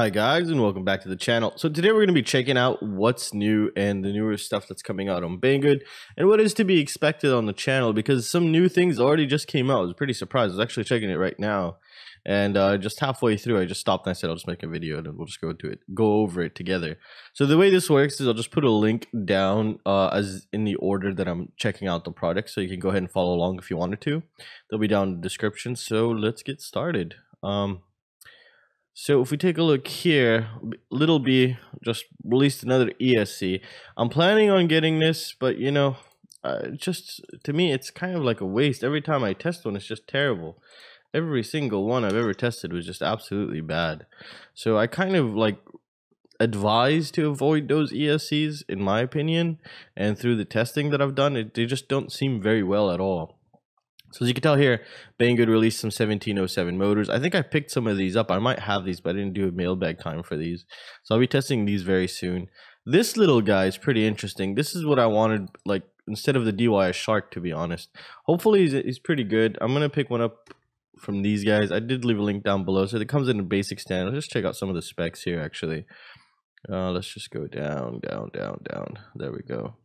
Hi guys, and welcome back to the channel. So today we're going to be checking out what's new and the newer stuff that's coming out on Banggood and what is to be expected on the channel, because some new things already just came out. I was pretty surprised. I was actually checking it right now, and just halfway through I just stopped and I said I'll just make a video and then we'll just go over it together. So the way this works is I'll just put a link down as in the order that I'm checking out the product, so you can go ahead and follow along if you wanted to. They'll be down in the description. So let's get started. So if we take a look here, Little B just released another ESC. I'm planning on getting this, but you know, just to me it's kind of like a waste. Every time I test one, it's just terrible. Every single one I've ever tested was just absolutely bad. So I kind of like advise to avoid those ESCs in my opinion, and through the testing that I've done, they just don't seem very well at all. So as you can tell here, Banggood released some 1707 motors. I think I picked some of these up. I might have these, but I didn't do a mailbag time for these. So I'll be testing these very soon. This little guy is pretty interesting. This is what I wanted, like, instead of the DYS Shark, to be honest. Hopefully he's pretty good. I'm going to pick one up from these guys. I did leave a link down below. So it comes in a basic stand. Let's just check out some of the specs here, actually. Let's just go down. There we go.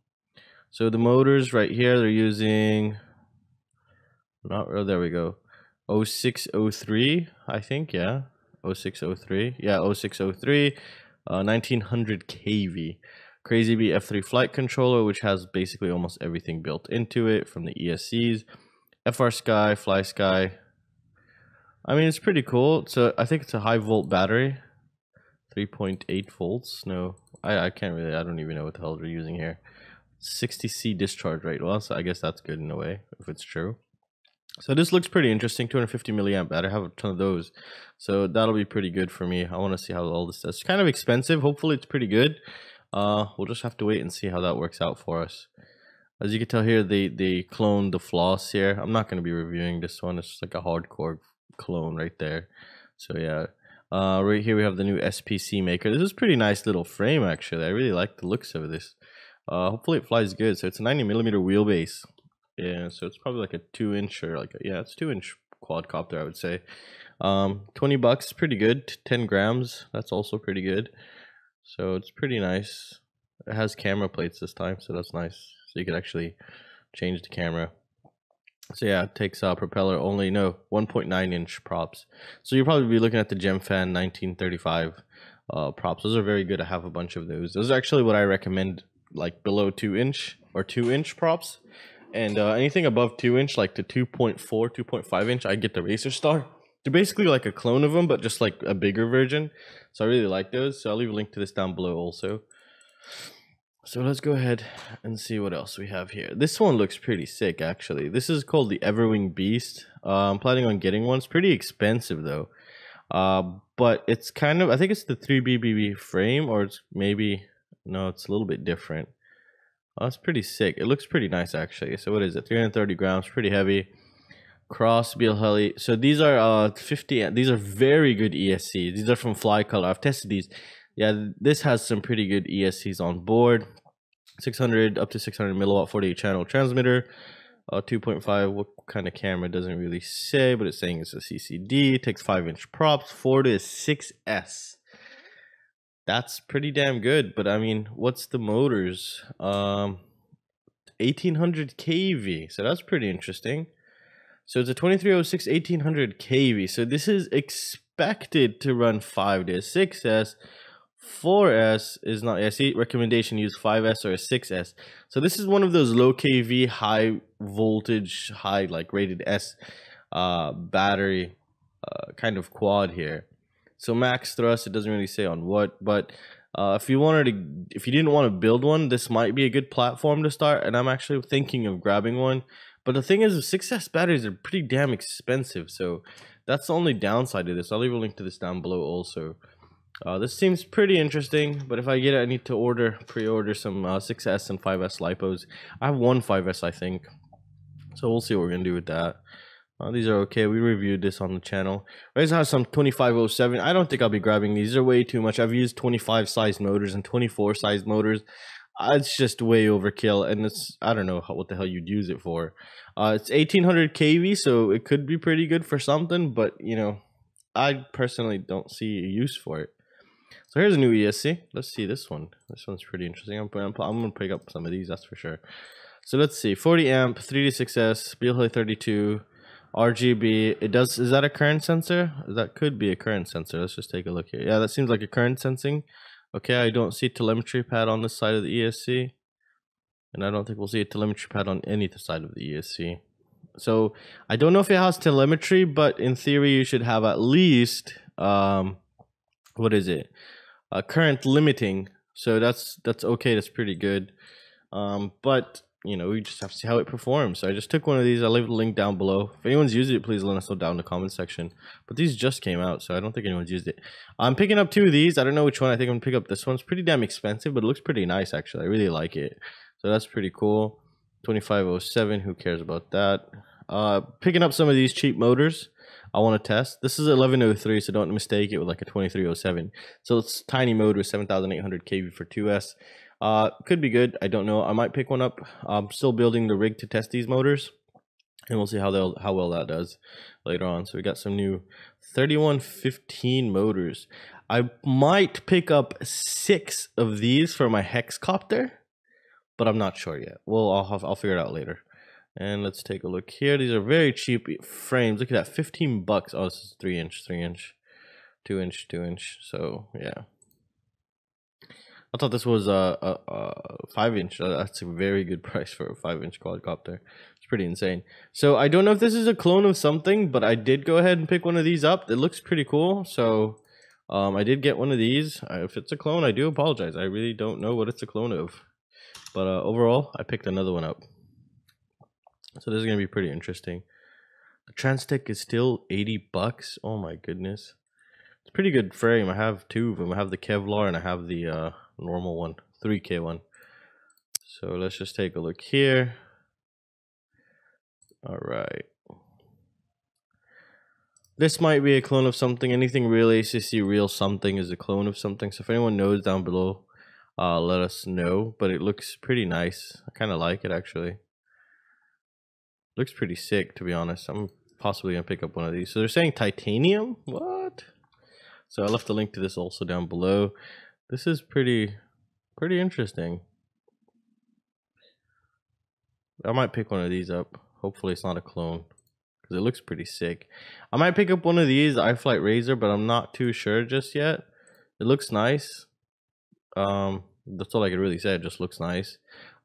So the motors right here, they're using... there we go. 0603, I think, yeah. 0603. Yeah, 0603. 1900 kV. Crazy Bee F3 flight controller, which has basically almost everything built into it from the ESCs. FR Sky, Fly Sky. I mean, it's pretty cool. So I think it's a high volt battery. 3.8 volts. No, I can't really, I don't even know what the hell they're using here. 60C discharge rate. Well, so I guess that's good in a way, if it's true. So this looks pretty interesting. 250 milliamp battery. I have a ton of those, so that'll be pretty good for me. I want to see how all this does. It's kind of expensive. Hopefully it's pretty good. We'll just have to wait and see how that works out for us. As you can tell here, they cloned the floss here. I'm not going to be reviewing this one. It's just like a hardcore clone right there. So yeah, right here we have the new SPC maker. This is a pretty nice little frame, actually. I really like the looks of this. Hopefully it flies good. So it's a 90mm wheelbase. Yeah, so it's probably like a 2-inch or like yeah, it's 2-inch quadcopter, I would say. $20, pretty good. 10 grams, that's also pretty good. So it's pretty nice. It has camera plates this time, so that's nice. So you can actually change the camera. So yeah, it takes propeller only, no, 1.9-inch props. So you'll probably be looking at the Gemfan 1935 props. Those are very good. I have a bunch of those. Those are actually what I recommend, like below 2-inch or 2-inch props. And anything above 2-inch, like the 2.4, 2.5-inch, I get the Racer Star. They're basically like a clone of them, but just like a bigger version. So I really like those. So I'll leave a link to this down below also. So let's go ahead and see what else we have here. This one looks pretty sick, actually. This is called the Everwing Beast. I'm planning on getting one. It's pretty expensive, though. But it's kind of, I think it's the 3BBB frame, or it's maybe, no, it's a little bit different. Oh, that's pretty sick. It looks pretty nice, actually. So what is it? 330 grams, pretty heavy. Cross Beal Heli. So these are 50. These are very good ESCs. These are from Fly Color. I've tested these. Yeah, this has some pretty good ESCs on board. 600 up to 600 milliwatt 48 channel transmitter. 2.5. What kind of camera doesn't really say, but it's saying it's a CCD. It takes 5-inch props. 4 to 6S. That's pretty damn good, but I mean, what's the motors? 1800 kV, so that's pretty interesting. So it's a 2306 1800 kV. So this is expected to run 5 to 6S. 4S is not. I see recommendation use 5S or a 6S. So this is one of those low kV, high voltage, high like rated S battery kind of quad here. So max thrust, it doesn't really say on what, but if you didn't want to build one, this might be a good platform to start. And I'm actually thinking of grabbing one. But the thing is, 6S batteries are pretty damn expensive, so that's the only downside of this. I'll leave a link to this down below also. This seems pretty interesting, but if I get it, I need to pre-order some 6S and 5S lipos. I have one 5S, I think, so we'll see what we're gonna do with that. These are okay. We reviewed this on the channel. Razer has some 2507. I don't think I'll be grabbing these. They're way too much. I've used 25 size motors and 24 size motors. It's just way overkill, and it's, I don't know what the hell you'd use it for. It's 1800 kV, so it could be pretty good for something, but you know, I personally don't see a use for it. So here's a new ESC. Let's see this one. This one's pretty interesting. I'm gonna pick up some of these, that's for sure. So let's see, 40 amp, 3D6S, BLH 32, RGB. It does. Is that a current sensor? That could be a current sensor. Let's just take a look here. Yeah, that seems like a current sensing. Okay, I don't see telemetry pad on this side of the ESC, and I don't think we'll see a telemetry pad on any side of the ESC. So I don't know if it has telemetry, but in theory you should have at least what is it? Current limiting. So that's okay. That's pretty good. But you know, we just have to see how it performs. So I just took one of these. I'll leave the link down below. If anyone's used it, please let us know down in the comment section. But these just came out, so I don't think anyone's used it. I'm picking up 2 of these. I don't know which one. I think I'm gonna pick up this one. It's pretty damn expensive, but it looks pretty nice actually. I really like it. So that's pretty cool. 2507. Who cares about that? Picking up some of these cheap motors. I want to test. This is 1103, so don't mistake it with like a 2307. So it's tiny motor, 7,800 kV for 2S. Could be good. I don't know. I might pick one up. I'm still building the rig to test these motors, and we'll see how well that does later on. So we got some new 3115 motors. I might pick up 6 of these for my Hexcopter, but I'm not sure yet. Well, I'll figure it out later. And let's take a look here. These are very cheap frames. Look at that, 15 bucks. Oh, this is 3 inch, 3 inch, 2 inch, 2 inch. So yeah. I thought this was a 5 inch. That's a very good price for a 5 inch quadcopter. It's pretty insane. So I don't know if this is a clone of something, but I did go ahead and pick one of these up. It looks pretty cool. So I did get one of these. If it's a clone, I do apologize. I really don't know what it's a clone of. But overall, I picked another one up. So this is going to be pretty interesting. The Transtech is still 80 bucks. Oh my goodness. It's a pretty good frame. I have 2 of them. I have the Kevlar and I have the normal one, 3K one. So let's just take a look here. All right. This might be a clone of something. Anything real ACC real something is a clone of something. So if anyone knows down below, let us know. But it looks pretty nice. I kind of like it actually. Looks pretty sick, to be honest. I'm possibly gonna pick up one of these. So they're saying titanium? What? So I left a link to this also down below. This is pretty interesting. I might pick one of these up. Hopefully it's not a clone, because it looks pretty sick. I might pick up one of these iFlight Razor, but I'm not too sure just yet. It looks nice. That's all I could really say. It just looks nice.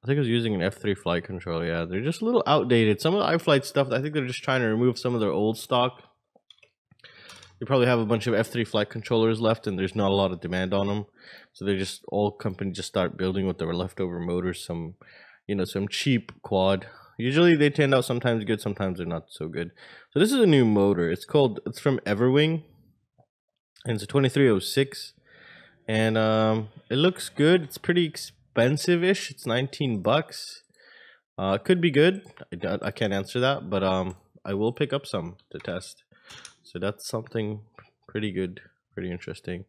I think I was using an F3 flight controller. Yeah, they're just a little outdated. Some of the iFlight stuff, I think they're just trying to remove some of their old stock. They probably have a bunch of F3 flight controllers left, and there's not a lot of demand on them. So they just, all companies just start building with their leftover motors, some, you know, some cheap quad. Usually they tend out sometimes good, sometimes they're not so good. So this is a new motor. It's from Everwing, and it's a 2306. And it looks good. It's pretty expensive-ish. It's 19 bucks. It could be good. I can't answer that, but I will pick up some to test. So that's something pretty good, pretty interesting.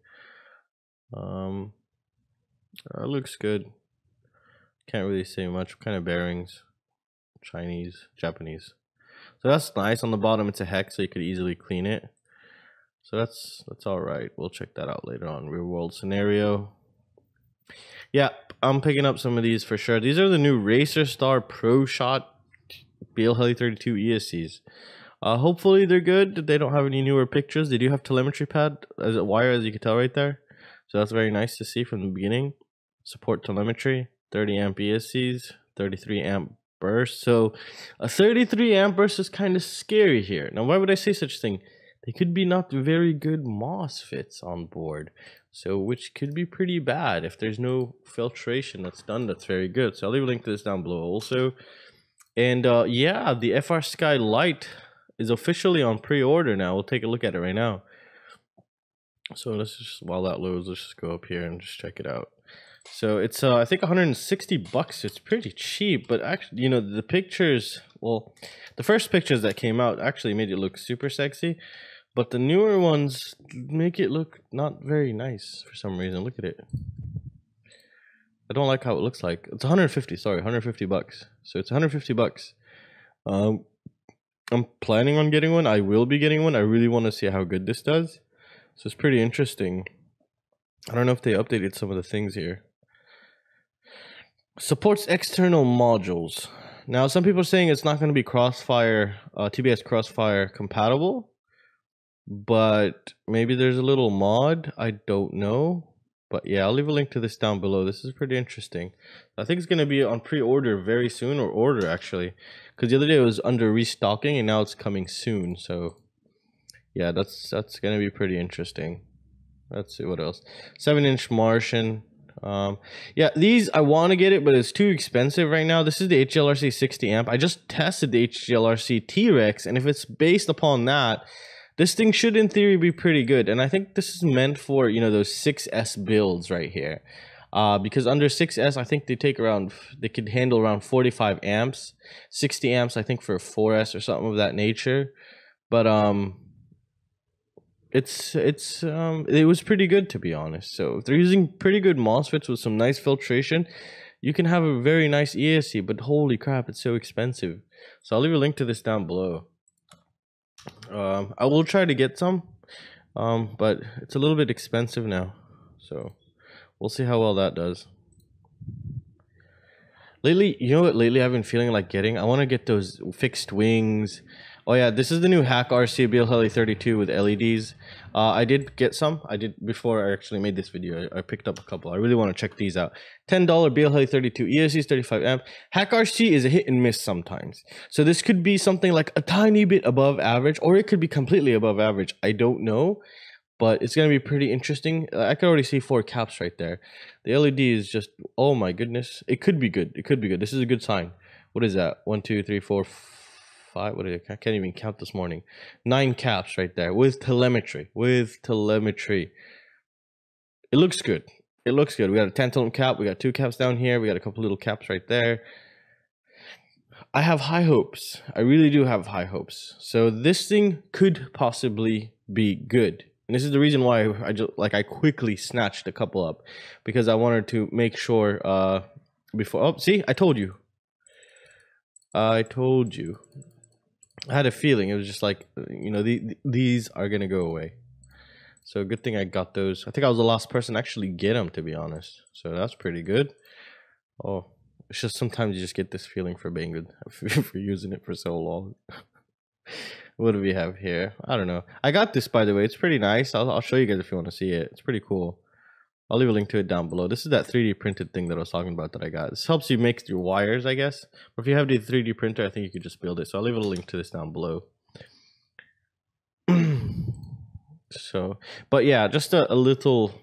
It looks good. Can't really say much. What kind of bearings? Chinese, Japanese. So that's nice. On the bottom, it's a hex, so you could easily clean it. So that's all right. We'll check that out later on. Real world scenario. Yeah, I'm picking up some of these for sure. These are the new Racer Star Pro Shot BLH 32 ESCs. Hopefully they're good. They don't have any newer pictures. They do have telemetry pad as a wire, as you can tell right there. So that's very nice to see from the beginning. Support telemetry, 30 amp ESCs, 33 amp burst. So a 33 amp burst is kind of scary here. Now, why would I say such thing? They could be not very good MOSFETs on board, so which could be pretty bad if there's no filtration that's done. That's very good. So I'll leave a link to this down below also. And yeah, the FR Sky Lite is officially on pre-order now. We'll take a look at it right now. So let's just, while that loads, let's just go up here and just check it out. So it's I think 160 bucks. It's pretty cheap, but actually, you know, the pictures, well, the first pictures that came out actually made it look super sexy, but the newer ones make it look not very nice for some reason. Look at it. I don't like how it looks like. It's 150, sorry, 150 bucks. So it's 150 bucks. I'm planning on getting one. I will be getting one. I really want to see how good this does. So it's pretty interesting. I don't know if they updated some of the things here. Supports external modules. Now, some people are saying it's not going to be Crossfire, TBS Crossfire compatible, but maybe there's a little mod. I don't know. But yeah, I'll leave a link to this down below. This is pretty interesting. I think it's going to be on pre-order very soon, or order actually. Because the other day it was under restocking and now it's coming soon. So yeah, that's going to be pretty interesting. Let's see what else. 7-inch Martian. Yeah, these I want to get it, but it's too expensive right now. This is the HGLRC 60 amp. I just tested the HGLRC T-Rex, and if it's based upon that, this thing should in theory be pretty good. And I think this is meant for, you know, those 6S builds right here. Because under 6S, I think they could handle around 45 amps, 60 amps, I think for 4S or something of that nature. But it was pretty good, to be honest. So if they're using pretty good MOSFETs with some nice filtration, you can have a very nice ESC, but holy crap, it's so expensive. So I'll leave a link to this down below. I will try to get some, but it's a little bit expensive now. So we'll see how well that does. Lately, you know what lately I've been feeling like getting? I want to get those fixed wings. Oh yeah, this is the new Hack RC BLHeli 32 with LEDs. I did get some. I did before I actually made this video. I picked up a couple. I really want to check these out. $10 BLHeli 32 ESCs, 35 amp. Hack RC is a hit and miss sometimes. So this could be something like a tiny bit above average, or it could be completely above average. I don't know, but it's going to be pretty interesting. I can already see 4 caps right there. The LED is just, oh my goodness. It could be good. It could be good. This is a good sign. What is that? 1, 2, 3, 4, 5. What is it? I can't even count this morning. 9 caps right there with telemetry. With telemetry. It looks good. It looks good. We got a tantalum cap. We got 2 caps down here. We got a couple little caps right there. I have high hopes. I really do have high hopes. So this thing could possibly be good. And this is the reason why I quickly snatched a couple up, because I wanted to make sure before. Oh, see, I told you. I told you. I had a feeling. It was just like, you know, these are gonna go away. So good thing I got those. I think I was the last person to actually get them, to be honest. So that's pretty good. Oh, it's just sometimes you just get this feeling for Banggood for using it for so long. What do we have here? I don't know. I got this, by the way. It's pretty nice. I'll show you guys if you want to see it. It's pretty cool. I'll leave a link to it down below. This is that 3D printed thing that I was talking about that I got. This helps you make your wires, I guess. But if you have the 3D printer, I think you could just build it. So I'll leave a link to this down below. So, but yeah, just a little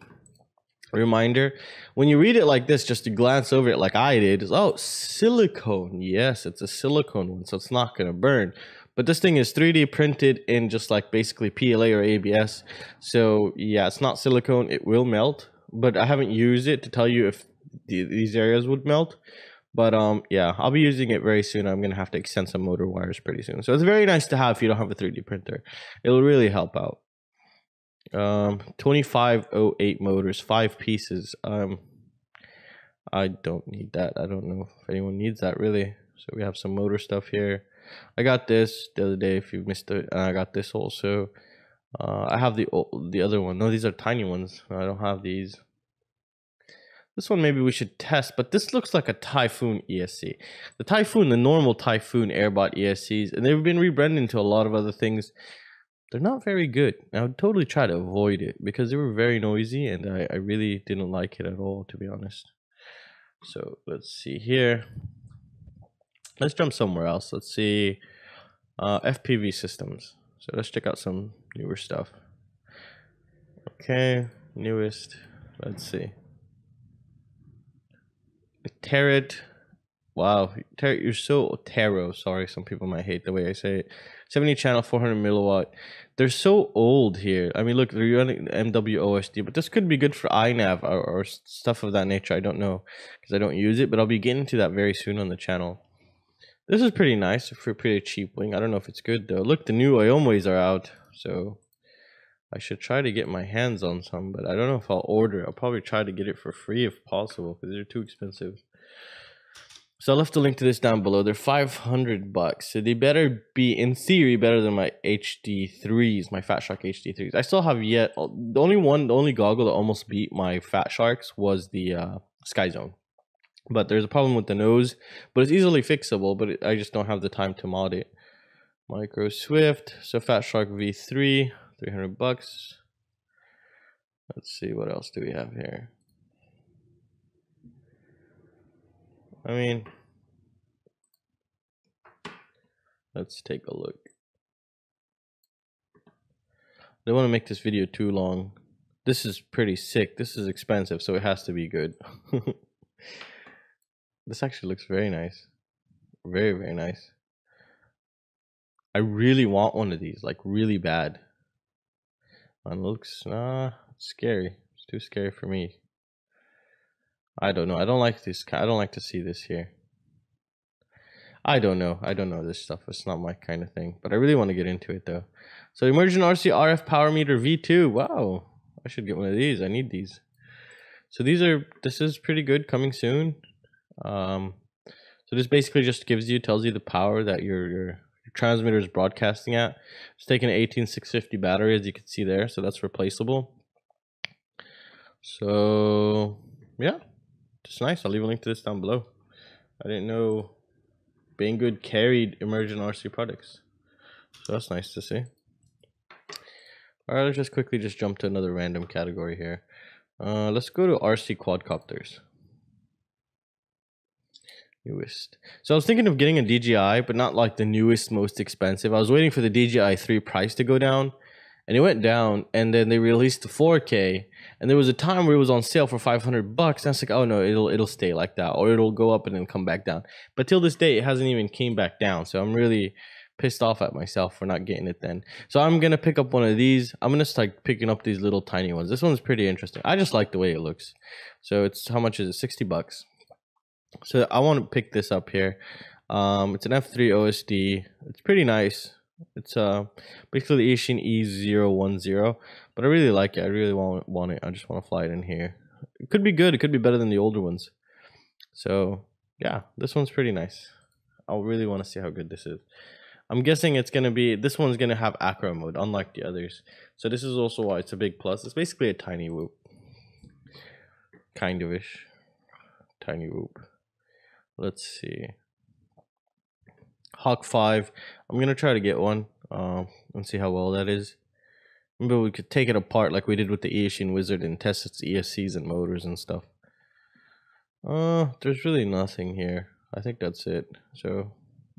reminder. When you read it like this, just to glance over it like I did, is, oh, silicone. Yes, it's a silicone one, so it's not going to burn. But this thing is 3D printed in just like basically PLA or ABS. So yeah, it's not silicone. It will melt. But I haven't used it to tell you if these areas would melt. But yeah, I'll be using it very soon. I'm going to have to extend some motor wires pretty soon. So it's very nice to have if you don't have a 3D printer. It'll really help out. 2508 motors, 5 pieces. I don't need that. I don't know if anyone needs that really. So we have some motor stuff here. I got this the other day if you missed it, and I got this also. I have the other one. No, these are tiny ones. I don't have these. This one maybe we should test, but this looks like a Typhoon ESC. The Typhoon, the normal Typhoon Airbot ESCs, and they've been rebranded into a lot of other things. They're not very good. I would totally try to avoid it because they were very noisy, and I really didn't like it at all, to be honest. So let's see here. Let's jump somewhere else. Let's see FPV systems. So let's check out some newer stuff. Okay, newest. Let's see. Tarot. Wow, Tarot, you're so Tarot. Sorry, some people might hate the way I say it. 70 channel, 400 milliwatt. They're so old here. I mean, look, they're running MWOSD, but this could be good for iNav or stuff of that nature. I don't know because I don't use it, but I'll be getting to that very soon on the channel. This is pretty nice for a pretty cheap wing. I don't know if it's good though. Look, the new Iomoes are out, so I should try to get my hands on some, but I don't know if I'll order. I'll probably try to get it for free if possible because they're too expensive. So I left a link to this down below. They're $500, so they better be, in theory, better than my HD3s, my Fat Shark HD3s. I still have yet the only goggle that almost beat my Fat Sharks was the Sky Zone. But there's a problem with the nose, but it's easily fixable. But I just don't have the time to mod it. Micro Swift, so Fat Shark V3, $300. Let's see, what else do we have here? I mean, let's take a look. I don't want to make this video too long. This is pretty sick. This is expensive, so it has to be good. This actually looks very nice. Very, very nice. I really want one of these, like really bad. And it looks scary. It's too scary for me. I don't know. I don't like this. I don't like to see this here. I don't know. I don't know this stuff. It's not my kind of thing. But I really want to get into it though. So Immersion RC RF Power Meter V2. Wow. I should get one of these. I need these. So this is pretty good, coming soon. So this basically just tells you the power that your transmitter is broadcasting at. It's taking an 18650 battery, as you can see there. So that's replaceable. So yeah. Just nice. I'll leave a link to this down below. I didn't know Banggood carried Immersion RC products, so that's nice to see. Alright, let's just quickly jump to another random category here. Let's go to RC Quadcopters. Newest. So I was thinking of getting a DJI, but not like the newest, most expensive. I was waiting for the DJI 3 price to go down, and it went down, and then they released the 4K, and there was a time where it was on sale for $500, and I was like, oh no, it'll stay like that, or it'll go up and then come back down. But till this day, it hasn't even came back down, so I'm really pissed off at myself for not getting it then. So I'm gonna pick up one of these. I'm gonna start picking up these little tiny ones. This one's pretty interesting. I just like the way it looks. So it's, how much is it? $60. So I want to pick this up here. It's an F3 OSD. It's pretty nice. It's basically the Asian E010, but I really like it. I really want it. I just want to fly it in here. It could be good. It could be better than the older ones. So yeah, this one's pretty nice. I really want to see how good this is. I'm guessing it's gonna be, this one's gonna have acro mode, unlike the others. So this is also why it's a big plus. It's basically a tiny whoop, kind of ish, tiny whoop. Let's see. Hawk 5. I'm gonna try to get one and see how well that is. Maybe we could take it apart like we did with the Asian Wizard and test its ESCs and motors and stuff. There's really nothing here. I think that's it. So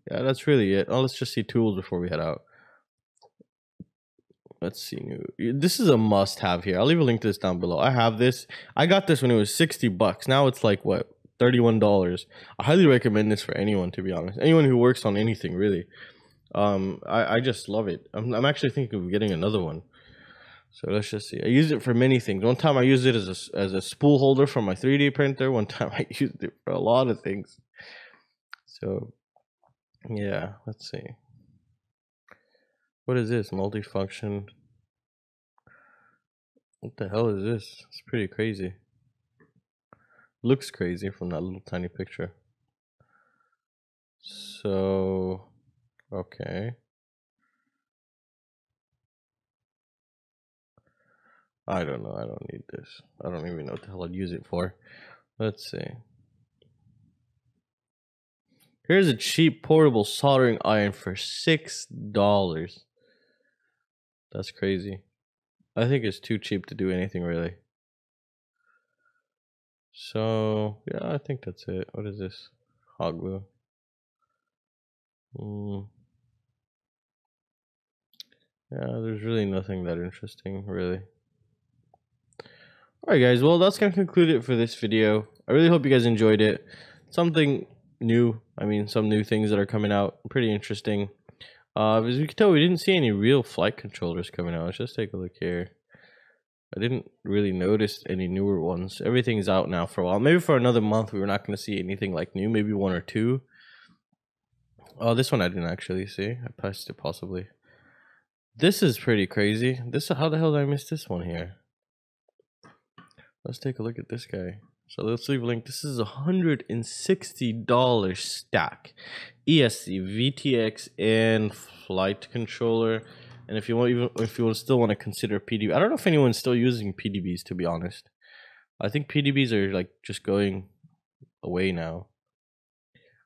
yeah, that's really it. Oh, let's just see tools before we head out. Let's see. This is a must-have here. I'll leave a link to this down below. I have this. I got this when it was $60. Now it's like what? $31. I highly recommend this for anyone, to be honest. Anyone who works on anything, really. I just love it. I'm actually thinking of getting another one. So let's just see. I use it for many things. One time I used it as a spool holder for my 3D printer. One time I used it for a lot of things. So yeah, let's see. What is this? Multifunction. What the hell is this? It's pretty crazy. Looks crazy from that little tiny picture. So, okay. I don't know. I don't need this. I don't even know what the hell I'd use it for. Let's see. Here's a cheap portable soldering iron for $6. That's crazy. I think it's too cheap to do anything, really. So yeah, I think that's it. What is this? Hot glue. Yeah, there's really nothing that interesting, really. Alright guys, well that's gonna conclude it for this video. I really hope you guys enjoyed it. Something new. I mean, some new things that are coming out. Pretty interesting. As you can tell, we didn't see any real flight controllers coming out. Let's just take a look here. I didn't really notice any newer ones. Everything's out now for a while. Maybe for another month we were not going to see anything like new. Maybe one or two. Oh, this one I didn't actually see. I passed it possibly. This is pretty crazy. How the hell did I miss this one here? Let's take a look at this guy. So let's leave a link. This is $160 stack. ESC, VTX, and flight controller. And if you want, even if you still want to consider PDB, I don't know if anyone's still using PDBs, to be honest. I think PDBs are like just going away now.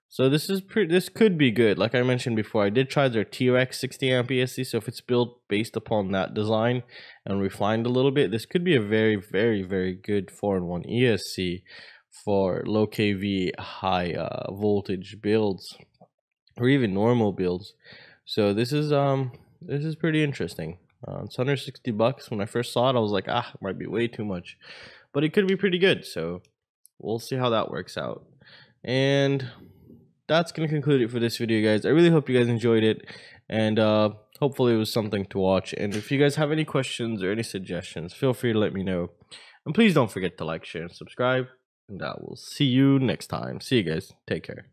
So this could be good. Like I mentioned before, I did try their T-Rex 60 amp ESC. So if it's built based upon that design and refined a little bit, this could be a very, very, very good 4-in-1 ESC for low kV, high voltage builds, or even normal builds. So this is pretty interesting. It's $160. When I first saw it, I was like, it might be way too much, but it could be pretty good. So we'll see how that works out. And that's gonna conclude it for this video, guys. I really hope you guys enjoyed it, and hopefully it was something to watch. And if you guys have any questions or any suggestions, feel free to let me know. And please don't forget to like, share, and subscribe. And I will see you next time. See you guys. Take care.